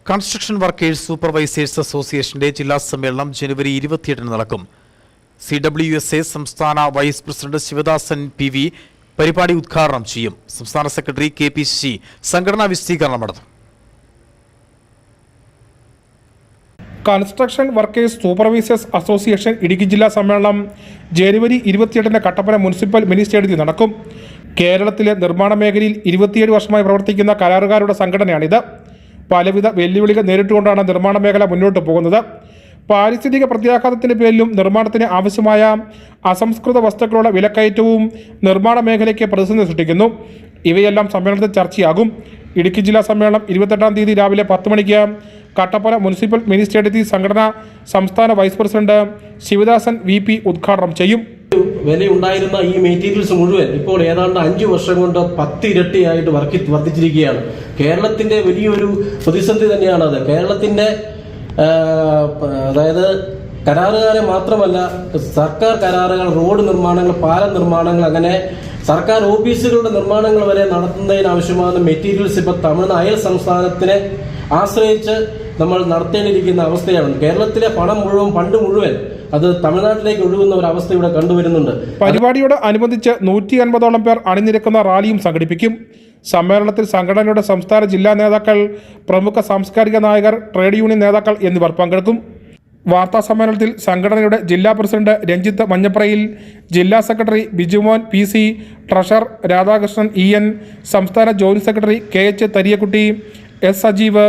Construction workers supervisors അസോസിയേഷന്റെ ജില്ലാ സമ്മേളനം ജനുവരി 28 നടക്കും. CWSA സംസ്ഥാന വൈസ് പ്രസിഡന്റ് ശിവദാസൻ PV പരിപാടി ഉദ്ഘാടനം ചെയ്യും. സംസ്ഥാന സെക്രട്ടറി KPCC സംഘടനാ വിശദീകരണം നടത്തും. Construction workers supervisors association Idukki ജില്ലാ സമ്മേളനം ജനുവരി 28 കട്ടപ്പന മുനിസിപ്പൽ മിനി സ്റ്റേഡിയത്തിൽ നടക്കും. കേരളത്തിലെ നിർമ്മാണ മേഖലയിൽ 27 വർഷമായി പ്രവർത്തിക്കുന്ന കരാറുകാരുടെ സംഘടനയാണിത്. പലവിധ വെല്ലുവിളികൾ നേരിട്ടുകൊണ്ടാണ് നിർമ്മാണ മേഖല മുന്നോട്ട് പോകുന്നത്. പാരിസ്ഥിതിക പ്രത്യാഘാതത്തിന്റെ പേരിലും നിർമ്മാണത്തിന് ആവശ്യമായ അസംസ്കൃത വസ്തുക്കളുടെ വിലക്കയറ്റവും നിർമ്മാണ മേഖലയ്ക്ക് പ്രതിസന്ധി സൃഷ്ടിക്കുന്നു. ഇവയെല്ലാം സമ്മേളനത്തിൽ ചർച്ചയാകും. ഇടുക്കി ജില്ലാ സമ്മേളനം 28 തീയതി രാവിലെ 10 മണിക്ക് കട്ടപ്പന മുനിസിപ്പൽ മിനി സ്റ്റേഡിയത്തിൽ സംഘടന സംസ്ഥാന വൈസ് പ്രസിഡന്റ് ശിവദാസൻ VP ഉദ്ഘാടനം ചെയ്യും. വിലയുണ്ടായിരുന്ന ഈ മെറ്റീരിയൽസ് മുഴുവൻ ഇപ്പോൾ ഏതാണ്ട് 5 വർഷം കൊണ്ട് 10 ഇരട്ടിയായിട്ട് വർദ്ധിച്ചിരിക്കുകയാണ്. കേരളത്തിന്റെ വലിയൊരു പ്രതിസന്ധി തന്നെയാണത്. കേരളത്തിന്റെ അതായത് കരാറുകാരെ മാത്രമല്ല, സർക്കാർ കരാറുകൾ, റോഡ് നിർമ്മാണങ്ങൾ, പാലം നിർമ്മാണങ്ങൾ, അങ്ങനെ സർക്കാർ ഓഫീസുകളുടെ നിർമ്മാണങ്ങൾ വരെ നടത്തുന്നതിനാവശ്യമായ മെറ്റീരിയൽസ് ഇപ്പോൾ അയൽ സംസ്ഥാനത്തിനെ ആശ്രയിച്ച് നമ്മൾ നടത്തേണ്ടിയിരിക്കുന്ന അവസ്ഥയാണ്. കേരളത്തിലെ ഫണ്ട് മുഴുവൻ അത് തമിഴ്നാട്ടിലേക്ക് ഒഴുകുന്ന ഒരു അവസ്ഥ ഇവിടെ കണ്ടുവരുന്നുണ്ട്. പരിപാടിയോട് അനുബന്ധിച്ച് 150ഓളം പേർ അണിനിരക്കുന്ന റാലിയും സംഘടിപ്പിക്കും. സമ്മേളനത്തിൽ സംഘടനയുടെ സംസ്ഥാന ജില്ലാ നേതാക്കൾ, പ്രമുഖ സാംസ്കാരിക നായകർ, ട്രേഡ് യൂണിയൻ നേതാക്കൾ എന്നിവർ പങ്കെടുക്കും. വാർത്താ സമ്മേളനത്തിൽ സംഘടനയുടെ ജില്ലാ പ്രസിഡന്റ് രഞ്ജിത്ത് മഞ്ഞപ്രയിൽ, ജില്ലാ secretary Bijumon PC, treasurer Radhakrishnan EN, സംസ്ഥാന joint secretary KH Thariyakutty, S Sajeev,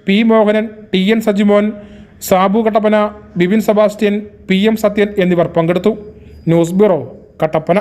P Mohanan, TN Sajimon, Sabu Kattappana, Bipin Sebastian, PM Sathyan എന്നിവർ പങ്കെടുത്തു. News bureau, Kattappana.